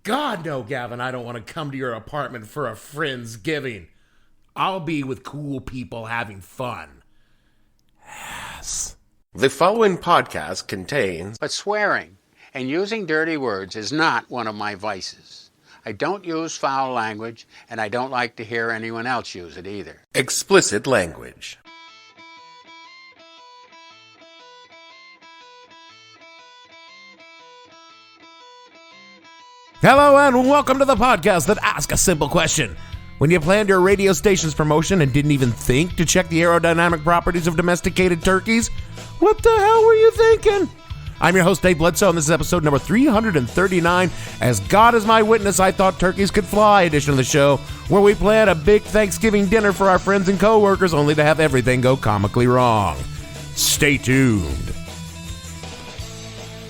God, no, Gavin, I don't want to come to your apartment for a Friendsgiving. I'll be with cool people having fun. Yes. The following podcast contains... But swearing and using dirty words is not one of my vices. I don't use foul language, and I don't like to hear anyone else use it either. explicit language. Hello and welcome to the podcast that asks a simple question. When you planned your radio station's promotion and didn't even think to check the aerodynamic properties of domesticated turkeys, what the hell were you thinking? I'm your host, Dave Bledsoe, and this is episode number 339, As God is My Witness, I Thought Turkeys Could Fly edition of the show, where we plan a big Thanksgiving dinner for our friends and co-workers only to have everything go comically wrong. Stay tuned.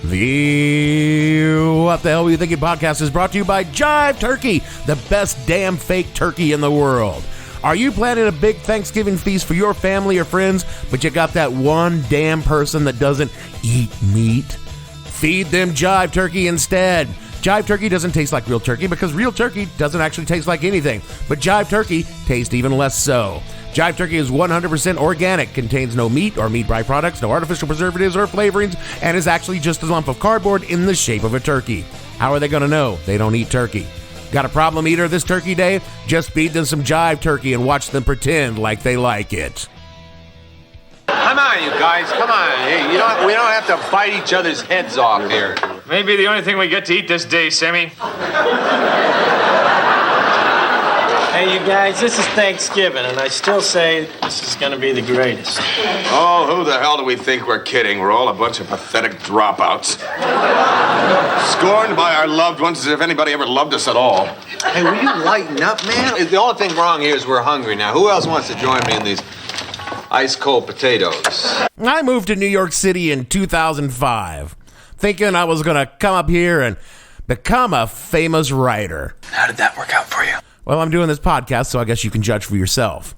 The What the Hell Were You Thinking podcast is brought to you by Jive Turkey, the best damn fake turkey in the world. Are you planning a big Thanksgiving feast for your family or friends, but you got that one damn person that doesn't eat meat? Feed them Jive Turkey instead. Jive Turkey doesn't taste like real turkey because real turkey doesn't actually taste like anything, but Jive Turkey tastes even less so. Jive Turkey is 100% organic, contains no meat or meat byproducts, no artificial preservatives or flavorings, and is actually just a lump of cardboard in the shape of a turkey. How are they going to know they don't eat turkey? Got a problem eater this turkey day? Just feed them some Jive Turkey and watch them pretend like they like it. Come on, you guys, come on. Hey, we don't have to bite each other's heads off here. Maybe the only thing we get to eat this day, Sammy. Hey, you guys, this is Thanksgiving, and I still say this is going to be the greatest. Oh, who the hell do we think we're kidding? We're all a bunch of pathetic dropouts. Scorned by our loved ones as if anybody ever loved us at all. Hey, will you lighten up, man? The only thing wrong here is we're hungry now. Who else wants to join me in these ice-cold potatoes? I moved to New York City in 2005, thinking I was going to come up here and become a famous writer. How did that work out for you? Well, I'm doing this podcast, so I guess you can judge for yourself.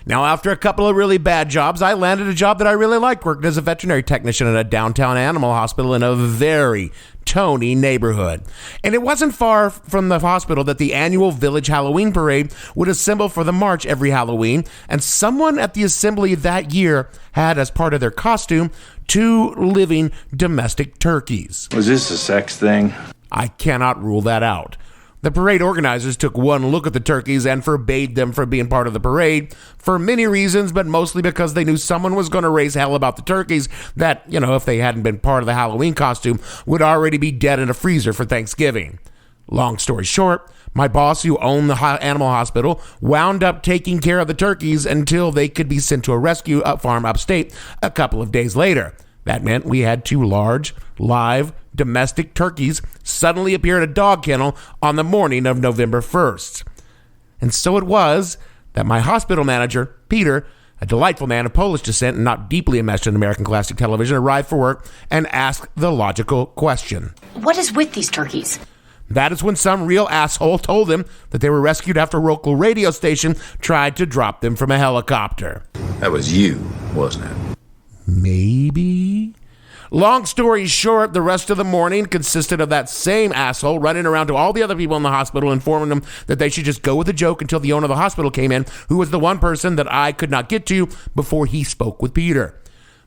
Now, after a couple of really bad jobs, I landed a job that I really liked, working as a veterinary technician at a downtown animal hospital in a very Tony neighborhood. And it wasn't far from the hospital that the annual village Halloween parade would assemble for the march every Halloween, and someone at the assembly that year had, as part of their costume, 2 living domestic turkeys. Was this a sex thing? I cannot rule that out. The parade organizers took one look at the turkeys and forbade them from being part of the parade for many reasons, but mostly because they knew someone was going to raise hell about the turkeys that, if they hadn't been part of the Halloween costume, would already be dead in a freezer for Thanksgiving. Long story short, my boss, who owned the animal hospital, wound up taking care of the turkeys until they could be sent to a rescue farm upstate a couple of days later. That meant we had 2 large, live, domestic turkeys suddenly appear at a dog kennel on the morning of November 1st. And so it was that my hospital manager, Peter, a delightful man of Polish descent and not deeply enmeshed in American classic television, arrived for work and asked the logical question. What is with these turkeys? That is when some real asshole told him that they were rescued after a local radio station tried to drop them from a helicopter. That was you, wasn't it? Maybe? Long story short, the rest of the morning consisted of that same asshole running around to all the other people in the hospital, informing them that they should just go with the joke until the owner of the hospital came in, who was the one person that I could not get to before he spoke with Peter.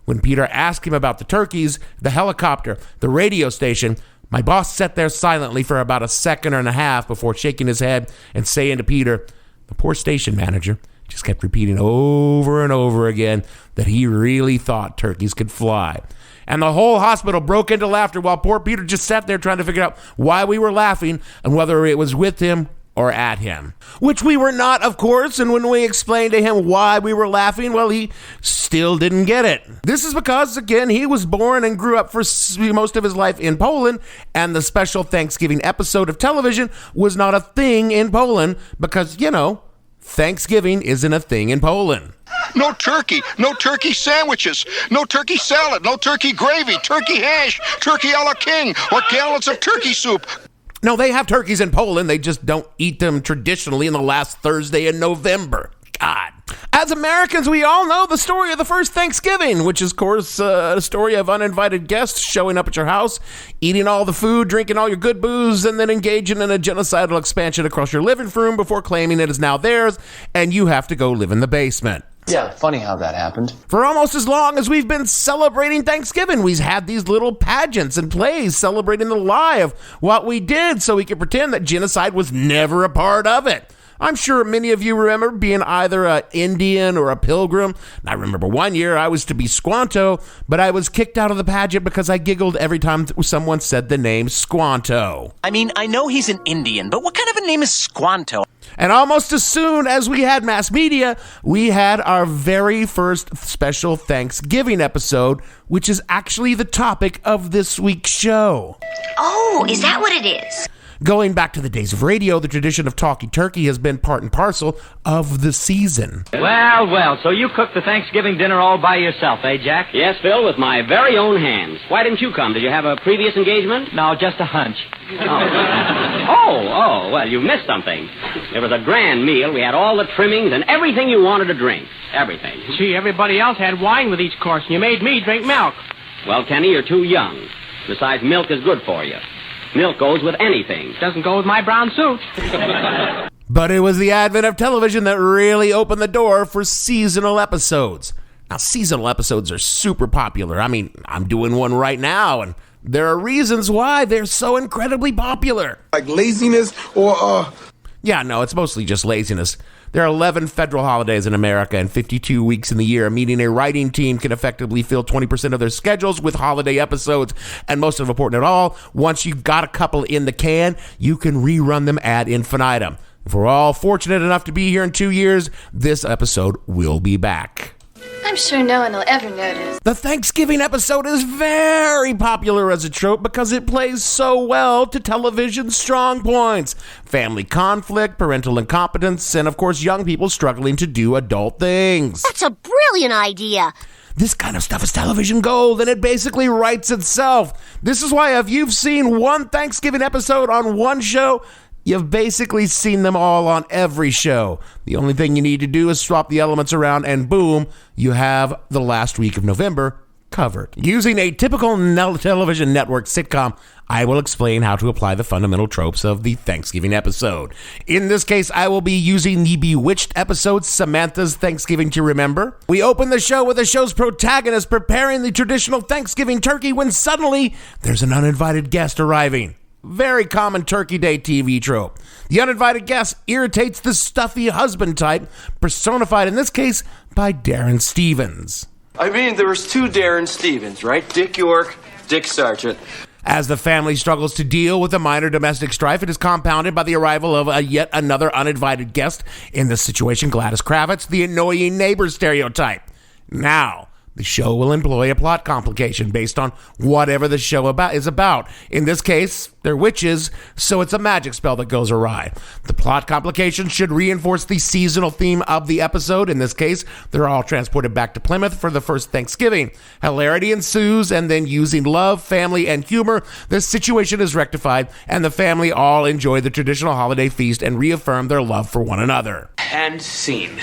When Peter asked him about the turkeys, the helicopter, the radio station, my boss sat there silently for about a second and a half before shaking his head and saying to Peter, the poor station manager, just kept repeating over and over again that he really thought turkeys could fly. And the whole hospital broke into laughter while poor Peter just sat there trying to figure out why we were laughing and whether it was with him or at him. Which we were not, of course, and when we explained to him why we were laughing, well, he still didn't get it. This is because, again, he was born and grew up for most of his life in Poland, and the special Thanksgiving episode of television was not a thing in Poland because, Thanksgiving isn't a thing in Poland. No turkey sandwiches, no turkey salad, no turkey gravy, turkey hash, turkey a la king, or gallons of turkey soup. No, they have turkeys in Poland. They just don't eat them traditionally in the last Thursday in November. God. As Americans, we all know the story of the first Thanksgiving, which is, of course, a story of uninvited guests showing up at your house, eating all the food, drinking all your good booze, and then engaging in a genocidal expansion across your living room before claiming it is now theirs, and you have to go live in the basement. Yeah, funny how that happened. For almost as long as we've been celebrating Thanksgiving, we've had these little pageants and plays celebrating the lie of what we did so we could pretend that genocide was never a part of it. I'm sure many of you remember being either an Indian or a pilgrim. I remember one year I was to be Squanto, but I was kicked out of the pageant because I giggled every time someone said the name Squanto. I mean, I know he's an Indian, but what kind of a name is Squanto? And almost as soon as we had mass media, we had our very first special Thanksgiving episode, which is actually the topic of this week's show. Oh, is that what it is? Going back to the days of radio, the tradition of talking turkey has been part and parcel of the season. Well, so you cooked the Thanksgiving dinner all by yourself, eh, Jack? Yes, Phil, with my very own hands. Why didn't you come? Did you have a previous engagement? No, just a hunch. Oh, well, you missed something. It was a grand meal. We had all the trimmings and everything you wanted to drink. Everything. Gee, everybody else had wine with each course, and you made me drink milk. Well, Kenny, you're too young. Besides, milk is good for you. Milk goes with anything. Doesn't go with my brown suit. But it was the advent of television that really opened the door for seasonal episodes. Now, seasonal episodes are super popular. I mean, I'm doing one right now, and there are reasons why they're so incredibly popular. Like laziness or, Yeah, no, it's mostly just laziness. There are 11 federal holidays in America and 52 weeks in the year, meaning a writing team can effectively fill 20% of their schedules with holiday episodes. And most important at all, once you've got a couple in the can, you can rerun them ad infinitum. If we're all fortunate enough to be here in 2 years, this episode will be back. I'm sure no one will ever notice. The Thanksgiving episode is very popular as a trope because it plays so well to television's strong points. Family conflict, parental incompetence, and of course young people struggling to do adult things. That's a brilliant idea. This kind of stuff is television gold, and it basically writes itself. This is why if you've seen one Thanksgiving episode on one show, you've basically seen them all on every show. The only thing you need to do is swap the elements around and boom, you have the last week of November covered. Using a typical television network sitcom, I will explain how to apply the fundamental tropes of the Thanksgiving episode. In this case, I will be using the Bewitched episode, Samantha's Thanksgiving to Remember. We open the show with the show's protagonist preparing the traditional Thanksgiving turkey when suddenly there's an uninvited guest arriving. Very common Turkey Day TV trope. The uninvited guest irritates the stuffy husband type, personified in this case by Darren Stevens. I mean, there was two Darren Stevens, right? Dick York, Dick Sargent. As the family struggles to deal with a minor domestic strife, it is compounded by the arrival of yet another uninvited guest. In this situation, Gladys Kravitz, the annoying neighbor stereotype. Now, the show will employ a plot complication based on whatever the show is about. In this case, they're witches, so it's a magic spell that goes awry. The plot complication should reinforce the seasonal theme of the episode. In this case, they're all transported back to Plymouth for the first Thanksgiving. Hilarity ensues, and then using love, family, and humor, the situation is rectified, and the family all enjoy the traditional holiday feast and reaffirm their love for one another. And scene.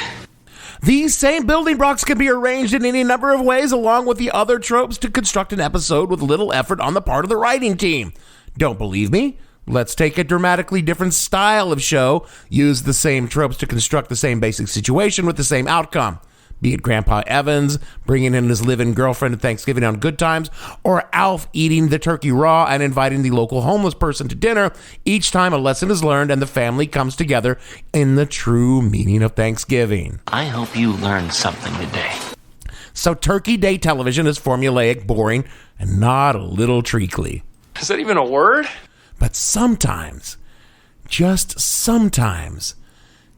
These same building blocks can be arranged in any number of ways along with the other tropes to construct an episode with little effort on the part of the writing team. Don't believe me? Let's take a dramatically different style of show, use the same tropes to construct the same basic situation with the same outcome. Be it Grandpa Evans bringing in his live-in girlfriend at Thanksgiving on Good Times, or Alf eating the turkey raw and inviting the local homeless person to dinner. Each time a lesson is learned and the family comes together in the true meaning of Thanksgiving. I hope you learned something today. So Turkey Day television is formulaic, boring, and not a little treacly. Is that even a word? But sometimes, just sometimes,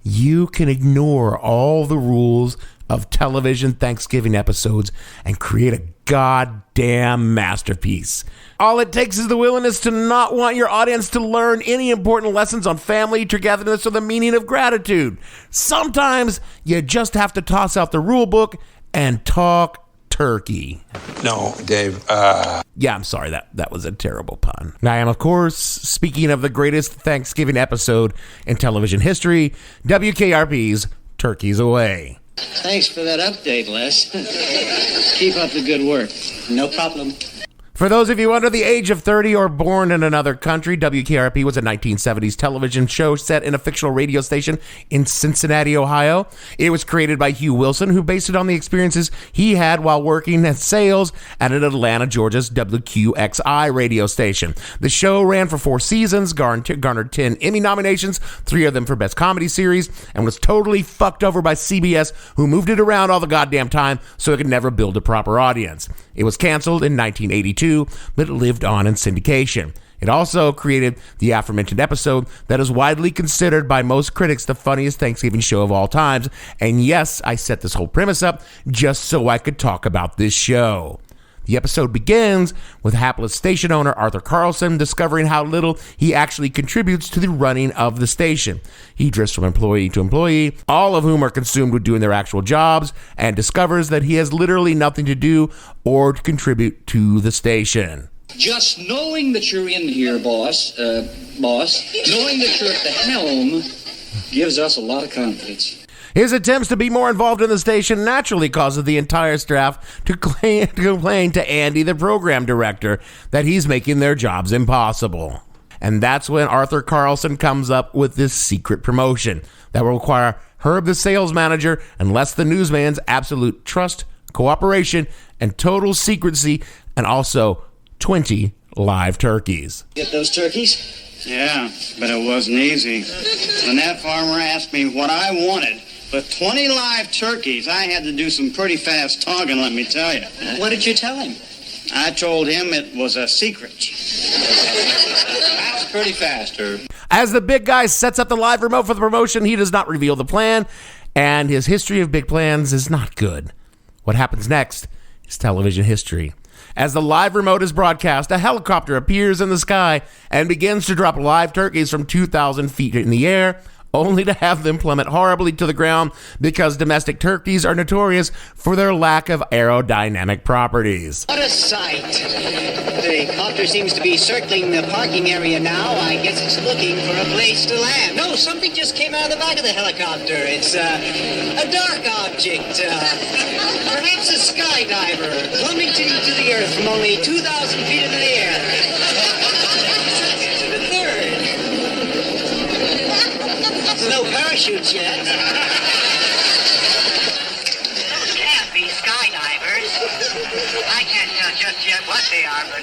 you can ignore all the rules of television Thanksgiving episodes and create a goddamn masterpiece. All it takes is the willingness to not want your audience to learn any important lessons on family, togetherness, or the meaning of gratitude. Sometimes you just have to toss out the rule book and talk turkey. No, Dave, Yeah, I'm sorry, that was a terrible pun. I am, of course, speaking of the greatest Thanksgiving episode in television history, WKRP's Turkeys Away. Thanks for that update, Les. Keep up the good work. No problem. For those of you under the age of 30 or born in another country, WKRP was a 1970s television show set in a fictional radio station in Cincinnati, Ohio. It was created by Hugh Wilson, who based it on the experiences he had while working at sales at an Atlanta, Georgia's WQXI radio station. The show ran for 4 seasons, garnered 10 Emmy nominations, 3 of them for Best Comedy Series, and was totally fucked over by CBS, who moved it around all the goddamn time so it could never build a proper audience. It was canceled in 1982. But it lived on in syndication. It also created the aforementioned episode that is widely considered by most critics the funniest Thanksgiving show of all times. And yes, I set this whole premise up just so I could talk about this show. The episode begins with hapless station owner Arthur Carlson discovering how little he actually contributes to the running of the station. He drifts from employee to employee, all of whom are consumed with doing their actual jobs, and discovers that he has literally nothing to do or to contribute to the station. Just knowing that you're in here, boss, knowing that you're at the helm gives us a lot of confidence. His attempts to be more involved in the station naturally causes the entire staff to complain to Andy, the program director, that he's making their jobs impossible. And that's when Arthur Carlson comes up with this secret promotion that will require Herb, the sales manager, and Les, the newsman's absolute trust, cooperation, and total secrecy, and also 20 live turkeys. Get those turkeys? Yeah, but it wasn't easy. When that farmer asked me what I wanted, with 20 live turkeys, I had to do some pretty fast talking, let me tell you. What did you tell him? I told him it was a secret. That's pretty fast, Herb. As the big guy sets up the live remote for the promotion, he does not reveal the plan, and his history of big plans is not good. What happens next is television history. As the live remote is broadcast, a helicopter appears in the sky and begins to drop live turkeys from 2,000 feet in the air, only to have them plummet horribly to the ground because domestic turkeys are notorious for their lack of aerodynamic properties. What a sight. The copter seems to be circling the parking area now. I guess it's looking for a place to land. No, something just came out of the back of the helicopter. It's a dark object. Perhaps a skydiver plummeting to the earth from only 2,000 feet into the air. The third. No parachutes yet. Those can't be skydivers. I can't tell just yet what they are, but...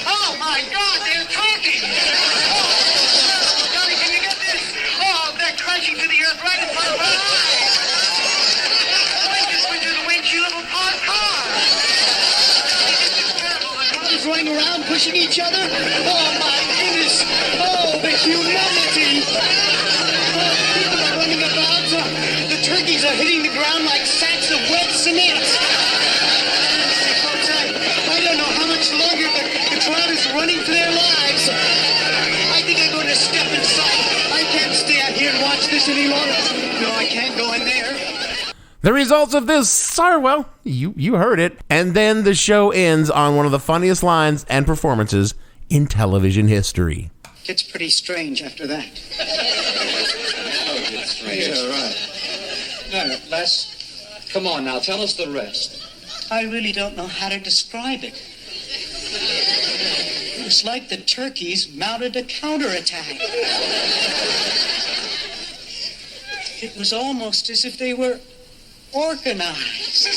Oh, my God, they're talking! Oh, Johnny, can you get this? Oh, they're crashing to the earth right in front of our eyes! I just went through the windshield of a parked car! Cars running around, pushing each other? Oh, my goodness! Oh, the humanity! People are running about. The turkeys are hitting the ground like sacks of wet cement. Folks, I don't know how much longer the crowd is running for their lives. I think I'm going to step inside. I can't stay out here and watch this any longer. No, I can't go in there. The results of this are, well, you heard it. And then the show ends on one of the funniest lines and performances in television history. It's pretty strange after that. Yeah, right. No, Les, come on now, tell us the rest. I really don't know how to describe it. It's like the turkeys mounted a counterattack. It was almost as if they were organized.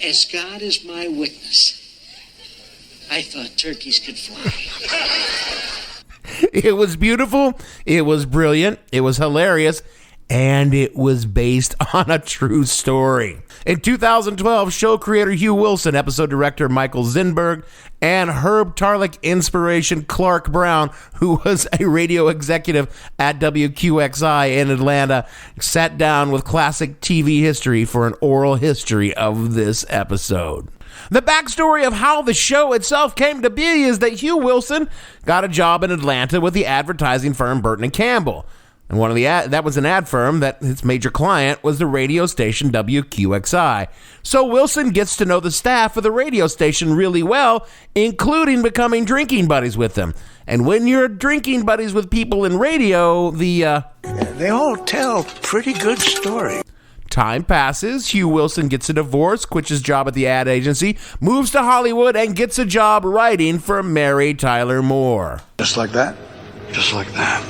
As God is my witness, I thought turkeys could fly. It was beautiful, it was brilliant, it was hilarious, and it was based on a true story. In 2012, show creator Hugh Wilson, episode director Michael Zinberg, and Herb Tarlick inspiration Clark Brown, who was a radio executive at WQXI in Atlanta, sat down with classic TV history for an oral history of this episode. The backstory of how the show itself came to be is that Hugh Wilson got a job in Atlanta with the advertising firm Burton & Campbell. And that was an ad firm that its major client was the radio station WQXI. So Wilson gets to know the staff of the radio station really well, including becoming drinking buddies with them. And when you're drinking buddies with people in radio, they all tell pretty good stories. Time passes. Hugh Wilson gets a divorce, quits his job at the ad agency, moves to Hollywood, and gets a job writing for Mary Tyler Moore. Just like that? Just like that.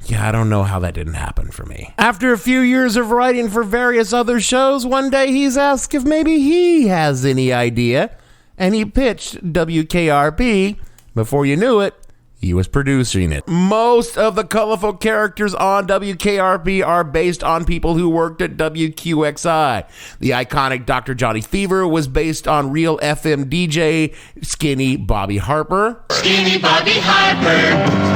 Yeah, I don't know how that didn't happen for me. After a few years of writing for various other shows, one day he's asked if maybe he has any idea, and he pitched WKRP. Before you knew it, he was producing it. Most of the colorful characters on WKRP are based on people who worked at WQXI. The iconic Dr. Johnny Fever was based on real FM DJ Skinny Bobby Harper. Skinny Bobby Harper.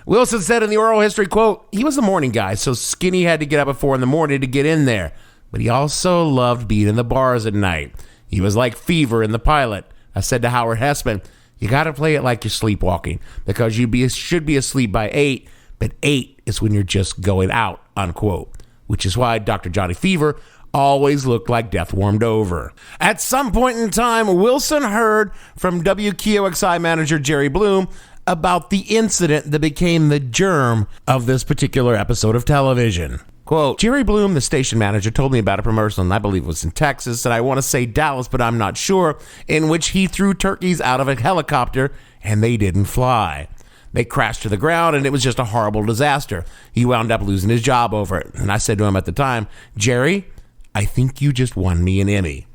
Wilson said in the oral history, quote, he was a morning guy, so Skinny had to get up at 4 a.m. to get in there. But he also loved being in the bars at night. He was like Fever in the pilot. I said to Howard Hessman, you got to play it like you're sleepwalking because you should be asleep by 8, but 8 is when you're just going out, unquote. Which is why Dr. Johnny Fever always looked like death warmed over. At some point in time, Wilson heard from WKOXI manager Jerry Bloom about the incident that became the germ of this particular episode of television. Quote, Jerry Bloom, the station manager, told me about a promotion, and I believe it was in Texas, and I want to say Dallas, but I'm not sure, in which he threw turkeys out of a helicopter, and they didn't fly. They crashed to the ground, and it was just a horrible disaster. He wound up losing his job over it. And I said to him at the time, Jerry, I think you just won me an Emmy.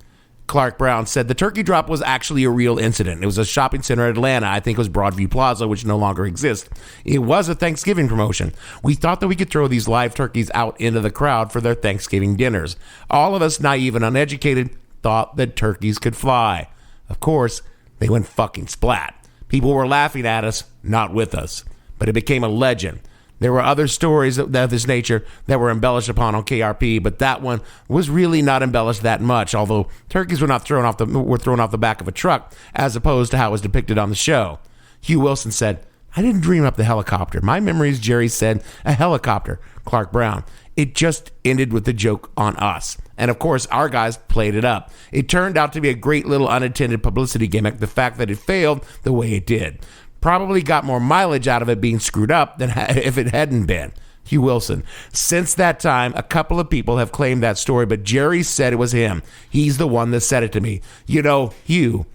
Clark Brown said the turkey drop was actually a real incident. It was a shopping center in Atlanta. I think it was Broadview Plaza, which no longer exists. It was a Thanksgiving promotion. We thought that we could throw these live turkeys out into the crowd for their Thanksgiving dinners. All of us, naive and uneducated, thought that turkeys could fly. Of course, they went fucking splat. People were laughing at us, not with us. But it became a legend. There were other stories of this nature that were embellished upon on KRP, but that one was really not embellished that much, although turkeys were thrown off the back of a truck, as opposed to how it was depicted on the show. Hugh Wilson said, I didn't dream up the helicopter. My memories, Jerry said, a helicopter. Clark Brown, it just ended with the joke on us. And of course, our guys played it up. It turned out to be a great little unintended publicity gimmick, the fact that it failed the way it did. Probably got more mileage out of it being screwed up than if it hadn't been. Hugh Wilson. Since that time, a couple of people have claimed that story, but Jerry said it was him. He's the one that said it to me. You know, Hugh,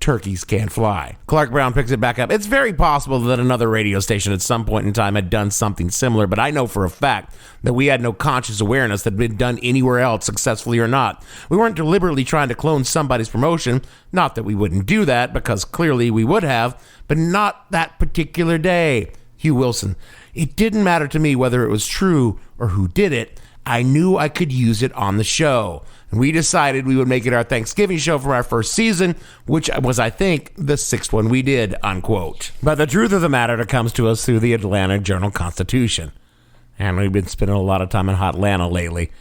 turkeys can't fly. Clark Brown picks it back up. It's very possible that another radio station at some point in time had done something similar, but I know for a fact that we had no conscious awareness that had been done anywhere else, successfully or not. We weren't deliberately trying to clone somebody's promotion. Not that we wouldn't do that, because clearly we would have, but not that particular day. Hugh Wilson. It didn't matter to me whether it was true or who did it. I knew I could use it on the show. And we decided we would make it our Thanksgiving show for our first season, which was, I think, the 6th one we did, unquote. But the truth of the matter comes to us through the Atlanta Journal-Constitution. And we've been spending a lot of time in hot Atlanta lately.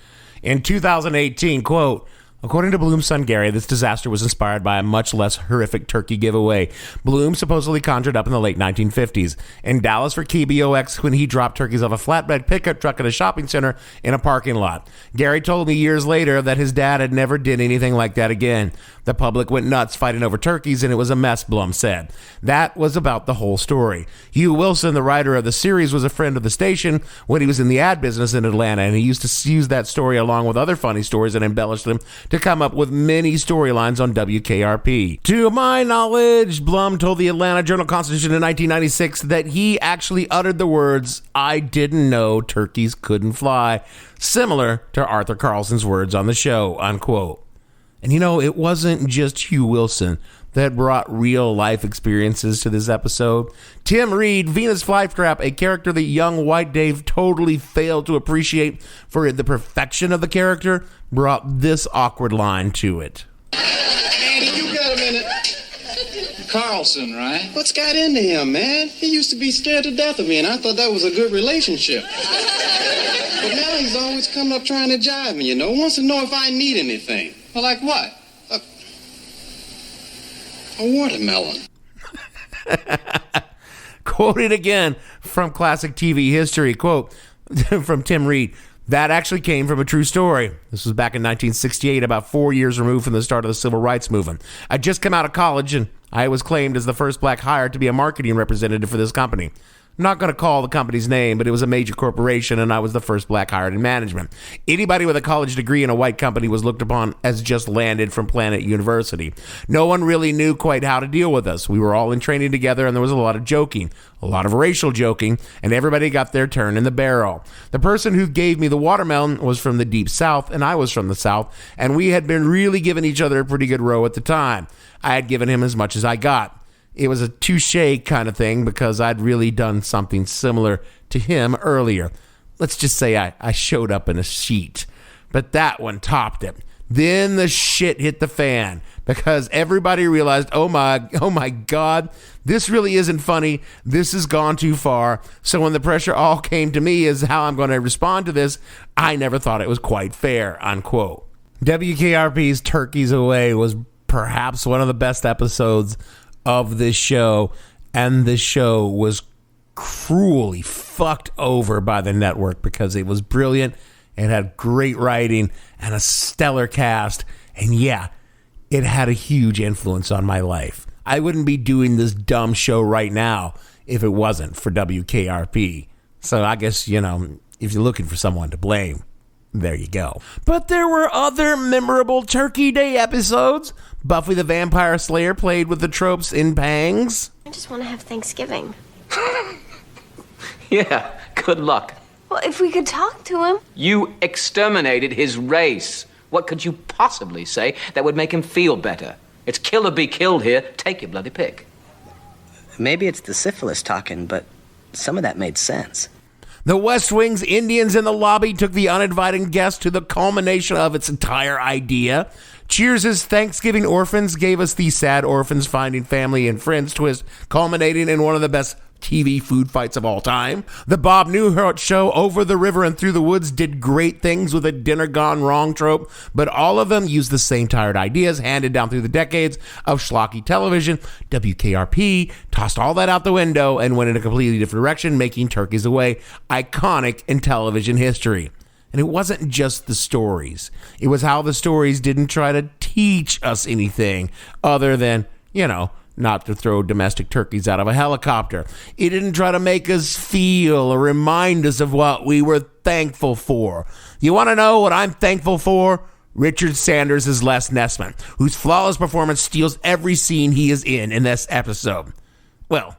In 2018, quote, according to Bloom's son Gary, this disaster was inspired by a much less horrific turkey giveaway Bloom supposedly conjured up in the late 1950s in Dallas for KBOX when he dropped turkeys off a flatbed pickup truck at a shopping center in a parking lot. Gary told me years later that his dad had never did anything like that again. The public went nuts fighting over turkeys, and it was a mess, Blum said. That was about the whole story. Hugh Wilson, the writer of the series, was a friend of the station when he was in the ad business in Atlanta, and he used to use that story along with other funny stories and embellish them to come up with many storylines on WKRP. To my knowledge, Blum told the Atlanta Journal-Constitution in 1996 that he actually uttered the words, I didn't know turkeys couldn't fly, similar to Arthur Carlson's words on the show, unquote. And you know, it wasn't just Hugh Wilson that brought real life experiences to this episode. Tim Reed, Venus Flytrap, a character that young White Dave totally failed to appreciate for the perfection of the character, brought this awkward line to it. Andy, you got a minute? Carlson, right? What's got into him, man? He used to be scared to death of me, and I thought that was a good relationship. But now he's always coming up trying to jive me, you know. Wants to know if I need anything. Well, like what? A watermelon. Quoted again from classic TV history, quote from Tim Reed, that actually came from a true story. This was back in 1968, about 4 years removed from the start of the civil rights movement. I'd just come out of college, and I was claimed as the first black hired to be a marketing representative for this company. I'm not going to call the company's name, but it was a major corporation, and I was the first black hired in management. Anybody with a college degree in a white company was looked upon as just landed from Planet University. No one really knew quite how to deal with us. We were all in training together, and there was a lot of joking, a lot of racial joking, and everybody got their turn in the barrel. The person who gave me the watermelon was from the Deep South, and I was from the South, and we had been really giving each other a pretty good row at the time. I had given him as much as I got. It was a touche kind of thing because I'd really done something similar to him earlier. Let's just say I showed up in a sheet, but that one topped it. Then the shit hit the fan because everybody realized, oh my God, this really isn't funny. This has gone too far. So when the pressure all came to me as how I'm going to respond to this, I never thought it was quite fair, unquote. WKRP's Turkeys Away was perhaps one of the best episodes of this show, and the show was cruelly fucked over by the network because it was brilliant. It had great writing and a stellar cast, and yeah, it had a huge influence on my life. I wouldn't be doing this dumb show right now if it wasn't for WKRP. So I guess, if you're looking for someone to blame, there you go. But there were other memorable Turkey Day episodes. Buffy the Vampire Slayer played with the tropes in Pangs. I just want to have Thanksgiving. Yeah, good luck. Well, if we could talk to him. You exterminated his race. What could you possibly say that would make him feel better? It's kill or be killed here. Take your bloody pick. Maybe it's the syphilis talking, but some of that made sense. The West Wing's Indians in the lobby took the uninvited guest to the culmination of its entire idea. Cheers' Thanksgiving Orphans gave us the sad orphans finding family and friends twist, culminating in one of the best TV food fights of all time. The Bob Newhart show Over the River and Through the Woods did great things with a dinner gone wrong trope, but all of them used the same tired ideas handed down through the decades of schlocky television. WKRP tossed all that out the window and went in a completely different direction, making Turkeys Away iconic in television history. And it wasn't just the stories. It was how the stories didn't try to teach us anything other than, not to throw domestic turkeys out of a helicopter. It didn't try to make us feel or remind us of what we were thankful for. You want to know what I'm thankful for? Richard Sanders' Les Nessman, whose flawless performance steals every scene he is in this episode. Well,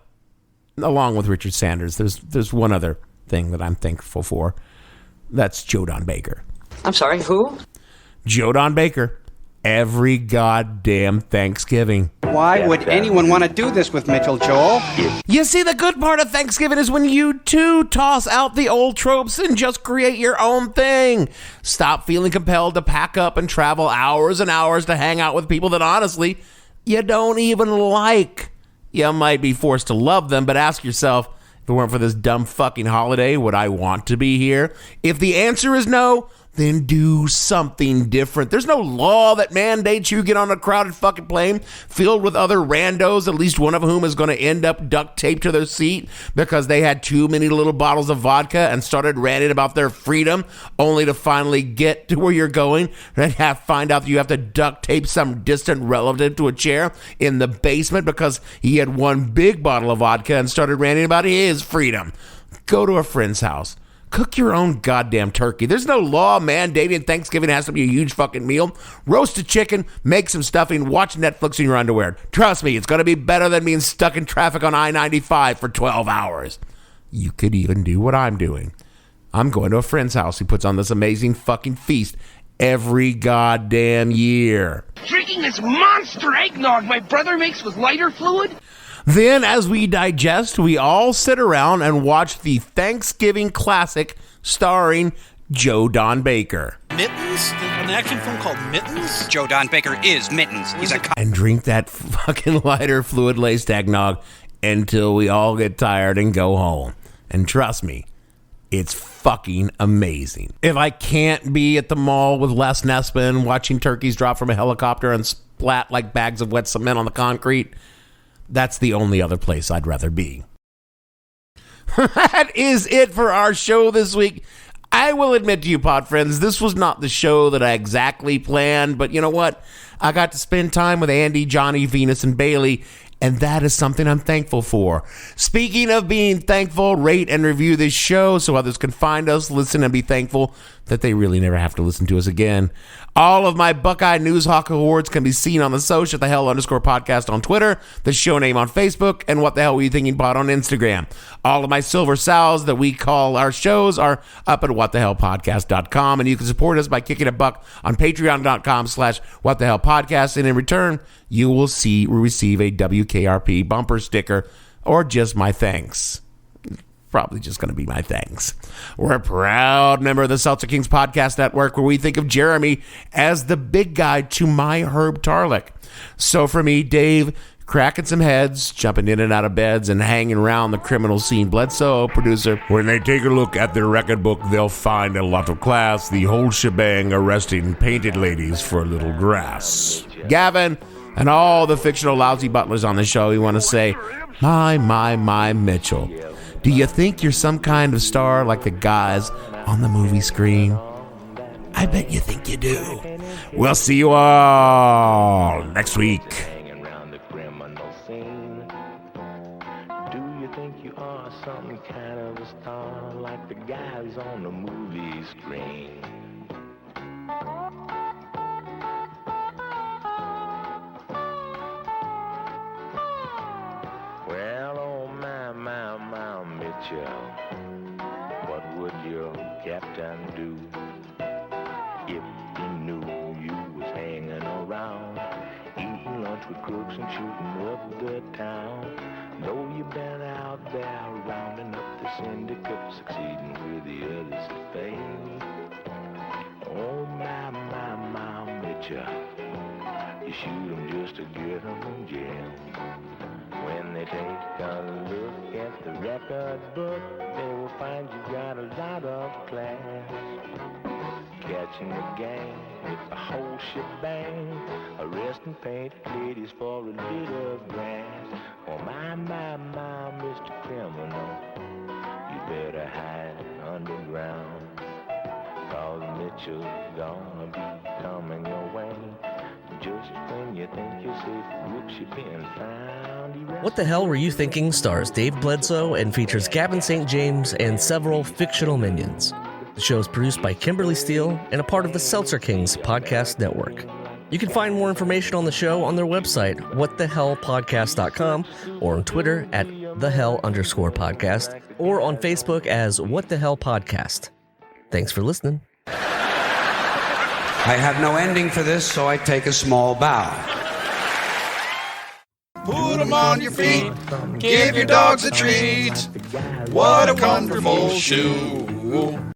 along with Richard Sanders, there's one other thing that I'm thankful for. That's Joe Don Baker. I'm sorry, who? Joe Don Baker. Every goddamn Thanksgiving. Why would anyone want to do this with Mitchell, Joel? You see, the good part of Thanksgiving is when you too toss out the old tropes and just create your own thing. Stop feeling compelled to pack up and travel hours and hours to hang out with people that honestly you don't even like. You might be forced to love them, but ask yourself, if it weren't for this dumb fucking holiday, would I want to be here? If the answer is no, then do something different. There's no law that mandates you get on a crowded fucking plane filled with other randos, at least one of whom is going to end up duct taped to their seat because they had too many little bottles of vodka and started ranting about their freedom, only to finally get to where you're going and find out that you have to duct tape some distant relative to a chair in the basement because he had one big bottle of vodka and started ranting about his freedom. Go to a friend's house. Cook your own goddamn turkey. There's no law mandating Thanksgiving has to be a huge fucking meal. Roast a chicken, make some stuffing, watch Netflix in your underwear. Trust me, it's going to be better than being stuck in traffic on I-95 for 12 hours. You could even do what I'm doing. I'm going to a friend's house who puts on this amazing fucking feast every goddamn year. Drinking this monster eggnog my brother makes with lighter fluid? Then, as we digest, we all sit around and watch the Thanksgiving classic starring Joe Don Baker. Mittens? An action film called Mittens? Joe Don Baker is Mittens. He's a and drink that fucking lighter fluid-laced eggnog until we all get tired and go home. And trust me, it's fucking amazing. If I can't be at the mall with Les Nessman watching turkeys drop from a helicopter and splat like bags of wet cement on the concrete, that's the only other place I'd rather be. That is it for our show this week. I will admit to you, pod friends, this was not the show that I exactly planned, but you know what? I got to spend time with Andy, Johnny, Venus, and Bailey, and that is something I'm thankful for. Speaking of being thankful, rate and review this show so others can find us, listen, and be thankful that they really never have to listen to us again. All of my Buckeye Newshawk awards can be seen on the social at @TheHell_podcast on Twitter, the show name on Facebook, and What the Hell Were You Thinking Pod on Instagram. All of my silver sows that we call our shows are up at whatthehellpodcast.com, and you can support us by kicking $1 on patreon.com/whatthehellpodcast, and in return, you will receive a WKRP bumper sticker or just my thanks. Probably just going to be my thanks. We're a proud member of the Seltzer Kings Podcast Network, where we think of Jeremy as the big guy to my Herb Tarlick. So for me, Dave, cracking some heads, jumping in and out of beds, and hanging around the criminal scene, Bledsoe, producer. When they take a look at their record book, they'll find a lot of class, the whole shebang, arresting painted ladies for a little grass. Gavin, and all the fictional lousy butlers on the show, we want to say, my Mitchell. Do you think you're some kind of star like the guys on the movie screen? I bet you think you do. We'll see you all next week. Do you think you are some kind of a star like the guys on the movie screen? Well, oh my Mitchell, what would your captain do if he knew you was hanging around, eating lunch with crooks and shooting up the town? Though you've been out there rounding up the syndicate, succeeding where the others have failed. Oh my Mitchell, you shoot 'em just to get 'em in jail. When they take a look at the record book, they will find you got a lot of class. Catching the gang with the whole shebang, arresting painted ladies for a bit of grass. Oh my, Mr. Criminal, you better hide underground, 'cause Mitchell's gonna be coming your way. Just when you think you're safe, whoops, you've been found. What the Hell Were You Thinking stars Dave Bledsoe and features Gavin St. James and several fictional minions. The show is produced by Kimberly Steele and a part of the Seltzer Kings Podcast Network. You can find more information on the show on their website, whatthehellpodcast.com, or on Twitter at @thehell_podcast, or on Facebook as What the Hell Podcast. Thanks for listening. I have no ending for this, so I take a small bow. Put 'em on your feet, give your dogs a treat. What a comfortable shoe.